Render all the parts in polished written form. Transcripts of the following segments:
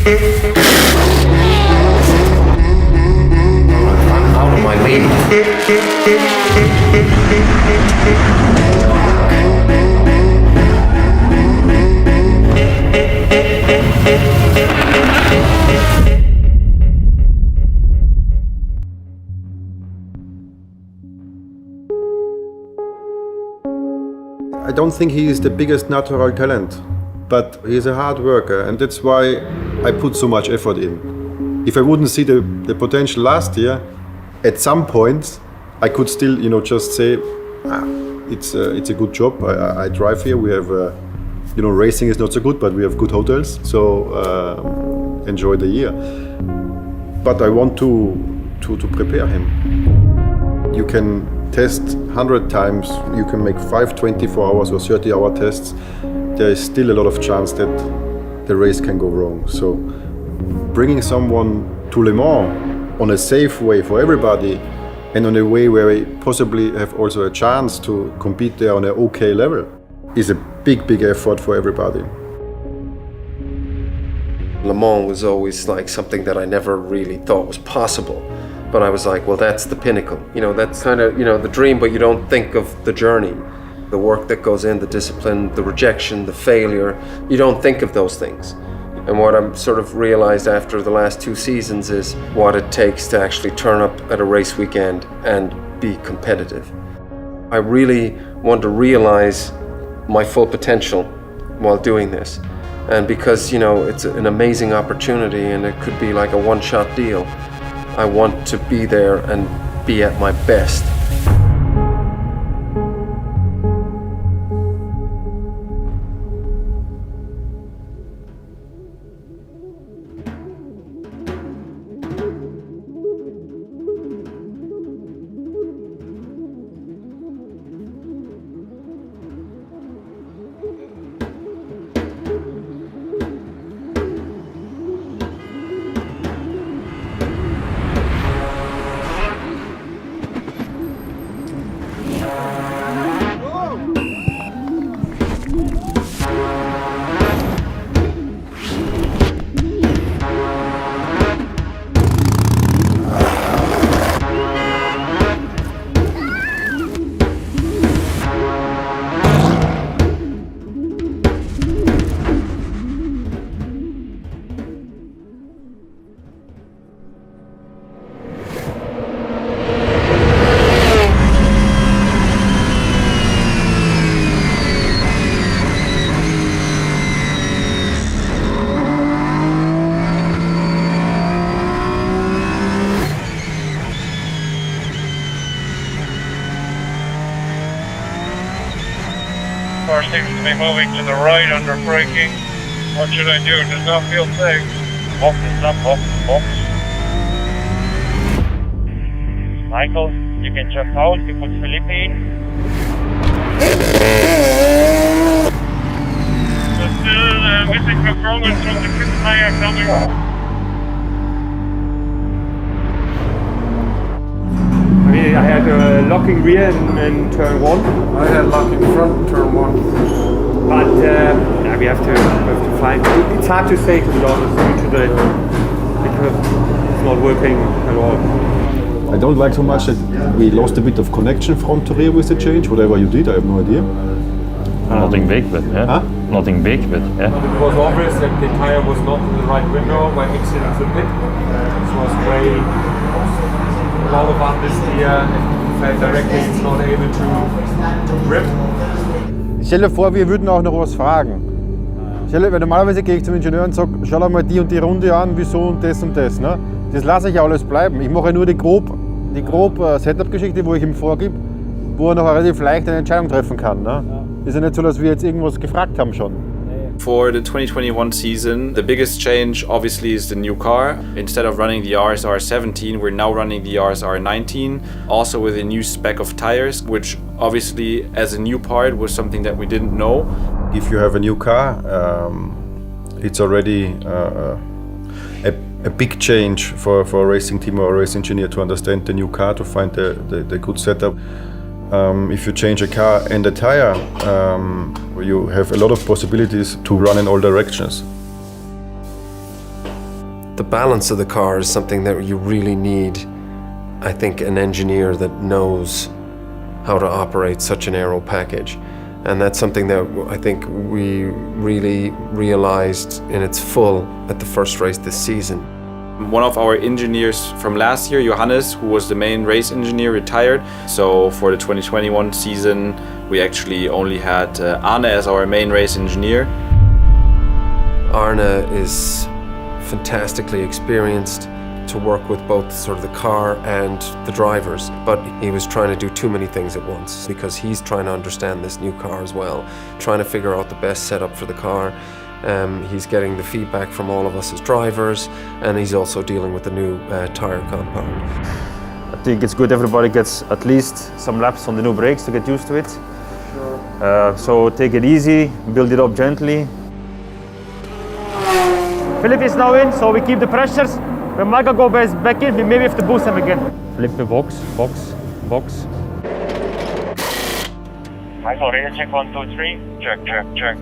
I'm out of my league. I don't think he is the biggest natural talent, but he's a hard worker, and that's why I put so much effort in. If I wouldn't see the potential last year, at some point I could still, just say, it's a good job. I drive here. We have, racing is not so good, but we have good hotels, so enjoy the year. But I want to prepare him. You can test 100 times, you can make 5 24 hours or 30-hour tests. There is still a lot of chance that the race can go wrong. So bringing someone to Le Mans on a safe way for everybody and on a way where we possibly have also a chance to compete there on an okay level is a big effort for everybody. Le Mans was always like something that I never really thought was possible. But I was like, well, that's the pinnacle. That's kind of, the dream, but you don't think of the journey, the work that goes in, the discipline, the rejection, the failure. You don't think of those things. And what I'm sort of realized after the last 2 seasons is what it takes to actually turn up at a race weekend and be competitive. I really want to realize my full potential while doing this. And because, it's an amazing opportunity and it could be like a one-shot deal, I want to be there and be at my best. Car seems to be moving to the right under braking. What should I do? It does not feel safe. Box, box. Michael, you can check out. You put Felipe in. Still missing performance from the fifth tire coming. I had locking rear in turn 1. I had locking front in turn 1. But we have to find. It's hard to say, to be honest, due to because it's not working at all. I don't like so much that we lost a bit of connection front to rear with the change. Whatever you did, I have no idea. Nothing big, but yeah. Huh? Nothing big, but yeah. It was obvious that the tire was not in the right window when exiting the pit. It was way a lot of understeer and felt directly it's not able to grip. Stell dir vor, wir würden auch noch was fragen. Weil normalerweise gehe ich zum Ingenieur und sage, schau dir mal die und die Runde an, wieso und das und das. Ne? Das lasse ich alles bleiben. Ich mache nur die grob Setup-Geschichte, wo ich ihm vorgebe, wo er noch relativ leicht eine Entscheidung treffen kann. Ne? Ist ja nicht so, dass wir jetzt irgendwas gefragt haben schon. For the 2021 season, the biggest change obviously is the new car. Instead of running the RSR 17, we're now running the RSR 19, also with a new spec of tires, which obviously as a new part was something that we didn't know. If you have a new car, it's already a big change for a racing team or a race engineer to understand the new car, to find the good setup. If you change a car and a tire, you have a lot of possibilities to run in all directions. The balance of the car is something that you really need, I think, an engineer that knows how to operate such an aero package. And that's something that I think we really realized in its full at the first race this season. One of our engineers from last year, Johannes, who was the main race engineer, retired. So for the 2021 season, we actually only had Arne as our main race engineer. Arne is fantastically experienced to work with both sort of the car and the drivers, but he was trying to do too many things at once because he's trying to understand this new car as well, trying to figure out the best setup for the car. He's getting the feedback from all of us as drivers, and he's also dealing with the new tire compound. I think it's good everybody gets at least some laps on the new brakes to get used to it. Sure. So take it easy, build it up gently. Philip is now in, so we keep the pressures. When Michael goes back in, we maybe have to boost him again. Flip the box. Michael, radio check 1, 2, 3. Check.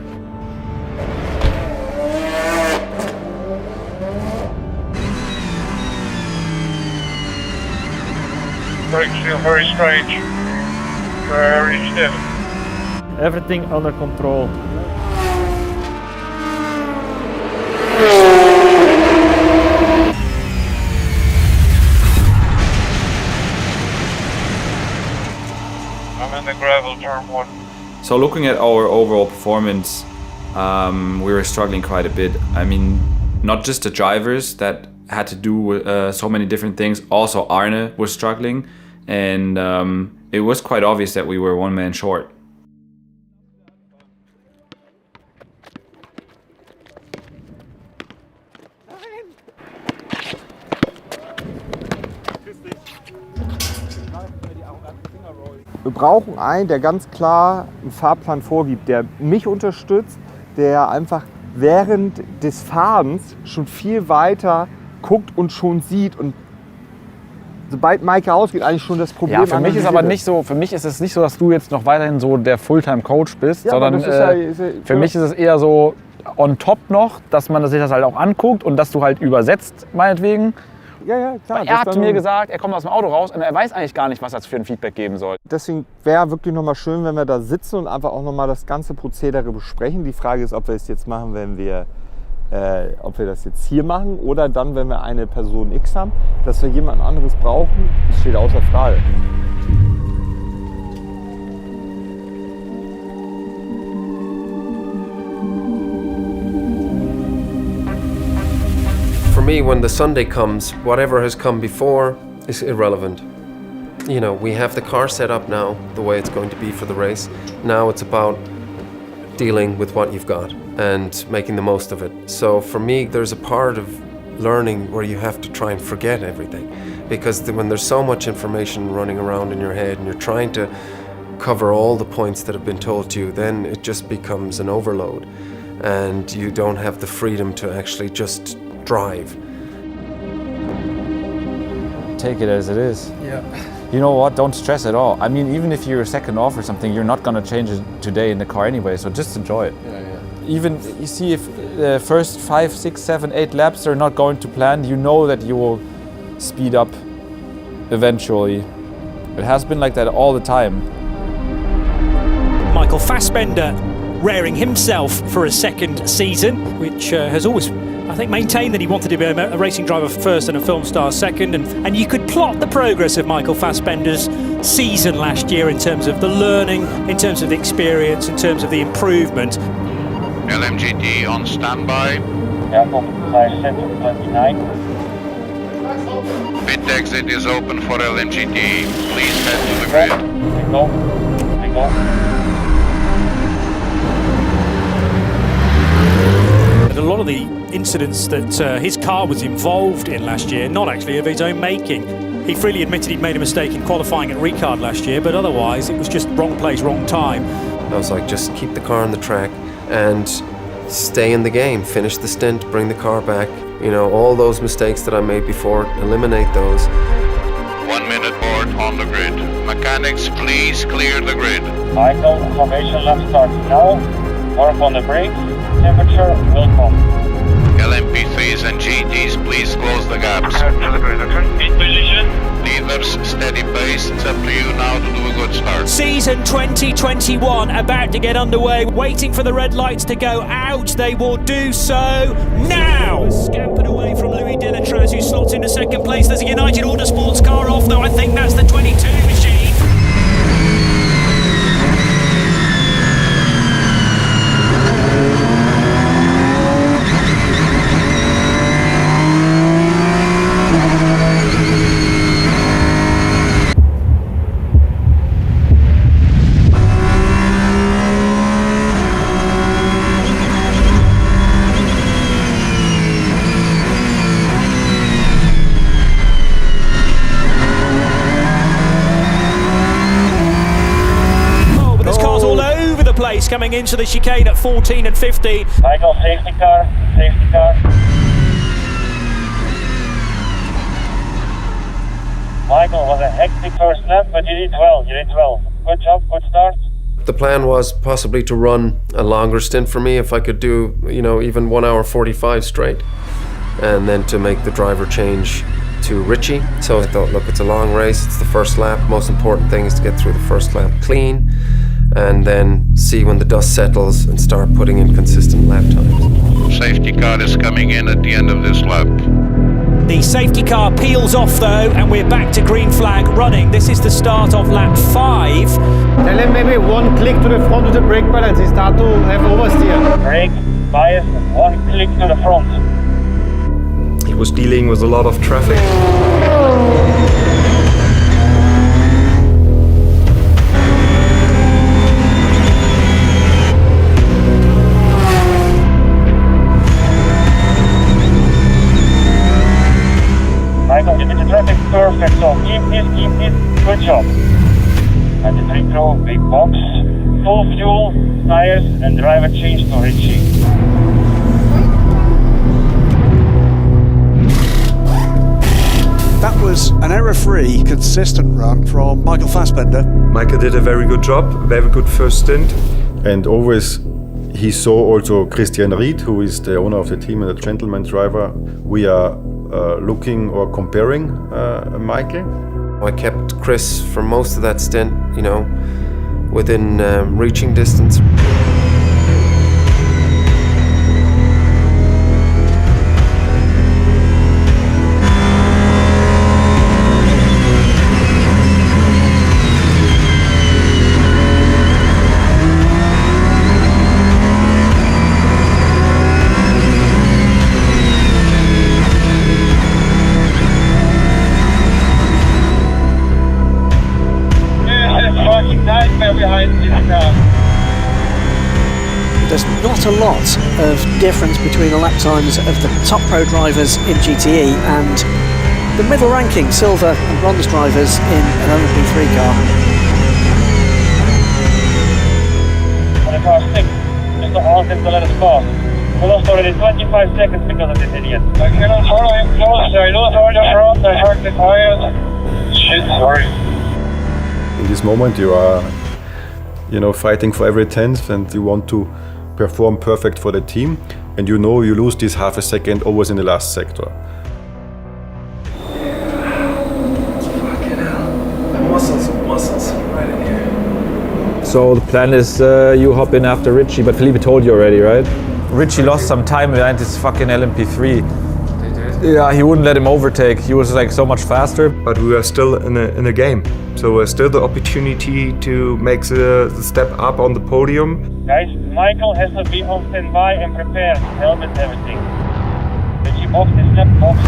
Brakes feel very strange. Very stiff. Everything under control. I'm in the gravel, turn 1. So looking at our overall performance, we were struggling quite a bit. I mean, not just the drivers that had to do with so many different things, also Arne was struggling, and it was quite obvious that we were one man short. Wir brauchen einen, der ganz klar einen Fahrplan vorgibt, der mich unterstützt, der einfach während des Fahrens schon viel weiter guckt und schon sieht und sobald Maike ausgeht, eigentlich schon das Problem. Ja, für mich ist aber nicht so, für mich ist es nicht so, dass du jetzt noch weiterhin so der Fulltime-Coach bist, ja, sondern für mich ist es eher so on top noch, dass man sich das halt auch anguckt und dass du halt übersetzt, meinetwegen. Ja, klar. Er hat mir gesagt, er kommt aus dem Auto raus und er weiß eigentlich gar nicht, was er für ein Feedback geben soll. Deswegen wäre wirklich nochmal schön, wenn wir da sitzen und einfach auch nochmal das ganze Prozedere besprechen. Die Frage ist, ob wir es jetzt machen, ob wir das jetzt hier machen oder dann, wenn wir eine Person X haben. Dass wir jemand anderes brauchen, das steht außer Frage. For me, when the Sunday comes, whatever has come before is irrelevant. You know, we have the car set up now the way it's going to be for the race. Now it's about dealing with what you've got and making the most of it. So for me, there's a part of learning where you have to try and forget everything, because when there's so much information running around in your head and you're trying to cover all the points that have been told to you, then it just becomes an overload and you don't have the freedom to actually just drive. Take it as it is. Yeah. You know what? Don't stress at all. I mean, even if you're second off or something, you're not gonna change it today in the car anyway. So just enjoy it. Yeah. Even you see if the first 5, 6, 7, 8 laps are not going to plan, you know that you will speed up eventually. It has been like that all the time. Michael Fassbender raring himself for a second season, which has always, I think, maintained that he wanted to be a racing driver first and a film star second, and you could plot the progress of Michael Fassbender's season last year in terms of the learning, in terms of the experience, in terms of the improvement. LMGT on standby. Jacob, center 29. Pit exit is open for LMGT. Please head to the grid. Go. And a lot of the incidents that his car was involved in last year, not actually of his own making. He freely admitted he'd made a mistake in qualifying at Ricard last year, but otherwise it was just wrong place, wrong time. I was like, just keep the car on the track and stay in the game, finish the stint, bring the car back. You know, all those mistakes that I made before, eliminate those. 1 minute board on the grid. Mechanics, please clear the grid. Michael, formation lap starts now. Work on the brakes. Temperature will come. LMP3s and GTs, please close the gaps. In position. Leaders, steady pace. It's up to you now to do a good start. Season 2021 about to get underway, waiting for the red lights to go out. They will do so now. Scampered away from Louis Delatraz, who slots into second place. There's a United Autosports car off, though. I think that's the 22 machine. Coming into the chicane at 14 and 15. Michael, safety car, safety car. Michael, was a hectic first lap, but you did well, Good job, good start. The plan was possibly to run a longer stint for me if I could do, even 1 hour 45 straight, and then to make the driver change to Richie. So I thought, look, it's a long race, it's the first lap, most important thing is to get through the first lap clean, and then see when the dust settles and start putting in consistent lap times. Safety car is coming in at the end of this lap. The safety car peels off though, and we're back to green flag running. This is the start of lap 5. Tell him maybe one click to the front with the brake balance. He start to have oversteer. Brake, bias, one click to the front. He was dealing with a lot of traffic. Michael, you did the traffic perfect, so keep this, good job. And the three row, big box, full fuel, tires, and driver change to Richie. That was an error-free, consistent run from Michael Fassbender. Michael did a very good job, very good first stint. And always he saw also Christian Ried, who is the owner of the team and a gentleman driver. We are looking or comparing Michael. I kept Chris for most of that stint, within reaching distance. There's not a lot of difference between the lap times of the top pro drivers in GTE and the middle ranking silver and bronze drivers in an LMP3 car. On the car 6, just to ask him to let us pass. We lost already 25 seconds because of this idiot. I cannot follow him close, I don't know the front, I hurt the tires. Shit, sorry. In this moment you are, fighting for every tenth, and you want to perform perfect for the team, and you lose this half a second always in the last sector. Fucking hell. Muscles, right in here. So the plan is you hop in after Richie, but Felipe told you already, right? Richie lost some time behind his fucking LMP3. Yeah, he wouldn't let him overtake. He was so much faster. But we were still in a game. So still the opportunity to make the step up on the podium. Guys, Michael has to be on standby and prepared. Helmet, everything. Richie, box this lap, box.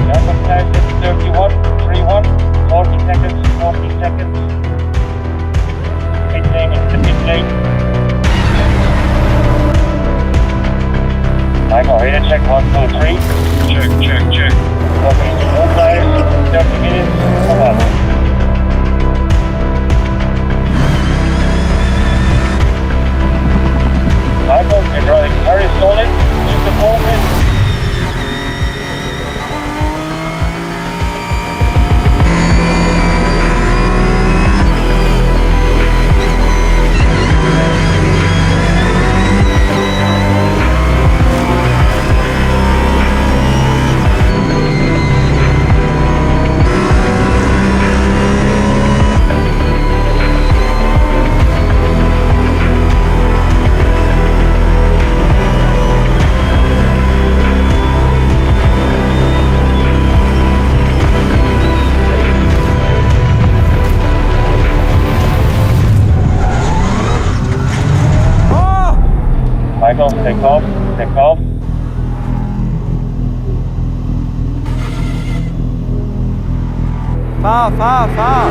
Number time is 31, 3-1, 40 seconds. Pit lane is the pit lane. Michael, ready to check 1, 2, 3. Check. Okay, no tires, 30 minutes, come on. Michael, you're driving very solid, keep the focus. Michael, stay calm, stay calm. Fahr.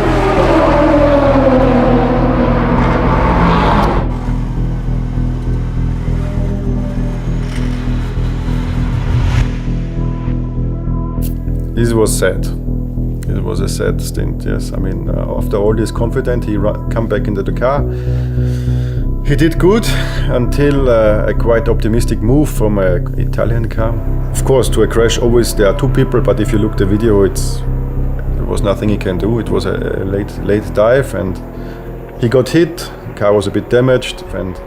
This was sad. It was a sad stint, yes. I mean, after all this confident, he come back into the car. He did good until a quite optimistic move from an Italian car. Of course, to a crash, always there are two people, but if you look the video, there was nothing he can do. It was a late dive, and he got hit. The car was a bit damaged, and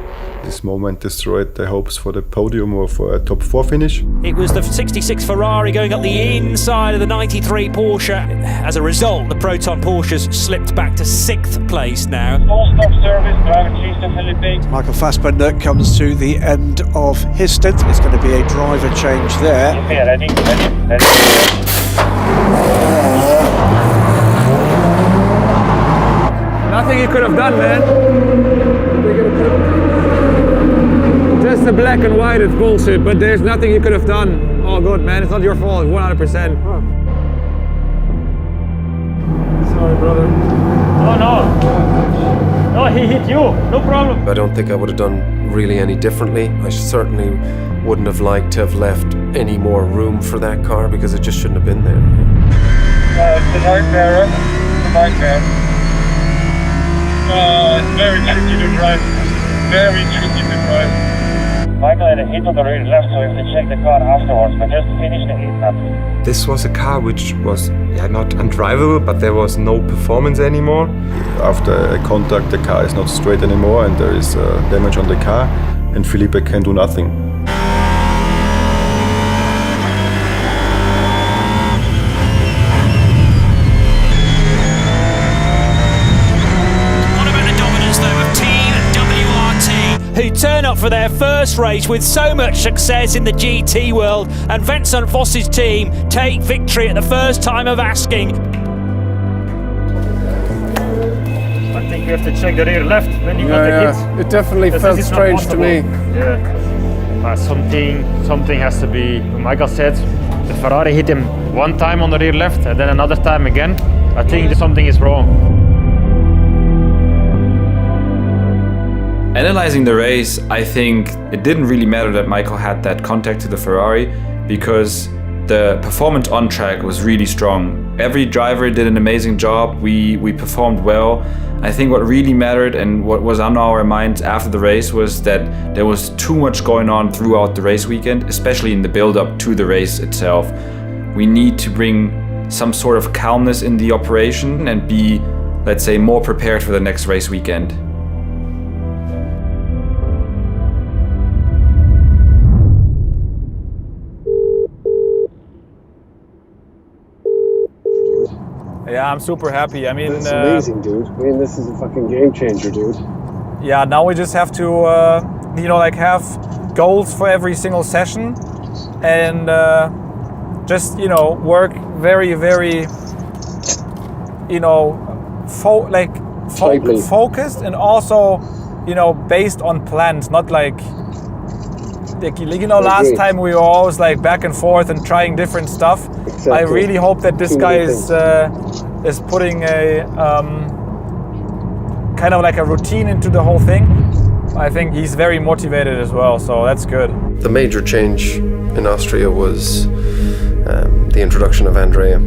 this moment destroyed the hopes for the podium or for a top 4 finish. It was the 66 Ferrari going up the inside of the 93 Porsche. As a result, the Proton Porsches slipped back to 6th place now. Full stop service, driver change to Felipe. Michael Fassbender comes to the end of his stint. It's going to be a driver change there. Okay, ready. Nothing you could have done, man. Just the black and white, it's bullshit, but there's nothing you could have done. All good, man. It's not your fault, 100%. Sorry, brother. No, he hit you. No problem. I don't think I would have done really any differently. I certainly wouldn't have liked to have left any more room for that car because it just shouldn't have been there. It's a nightmare. It's a nightmare. It's very tricky to drive. Very tricky to drive. Michael had a hit on the rear left, so we have to check the car afterwards, but just finish the heat up. This was a car which was not undrivable, but there was no performance anymore. After a contact, the car is not straight anymore, and there is damage on the car, and Felipe can do nothing. Who turn up for their first race with so much success in the GT world, and Vincent Voss's team take victory at the first time of asking. I think you have to check the rear left when you got the hit. It definitely felt strange to me. Yeah. Something has to be. Michael said the Ferrari hit him one time on the rear left and then another time again. I think something is wrong. Analyzing the race, I think it didn't really matter that Michael had that contact to the Ferrari because the performance on track was really strong. Every driver did an amazing job. We performed well. I think what really mattered and what was on our minds after the race was that there was too much going on throughout the race weekend, especially in the build-up to the race itself. We need to bring some sort of calmness in the operation and be, let's say, more prepared for the next race weekend. Yeah, I'm super happy. I mean, that's amazing, dude. I mean, this is a fucking game changer, dude. Yeah, now we just have to, have goals for every single session, and just work very, very, focused, and also, based on plans, not like. Last time we were always like back and forth and trying different stuff. Exactly. I really hope that this guy is putting a kind of like a routine into the whole thing. I think he's very motivated as well, so that's good. The major change in Austria was the introduction of Andrea.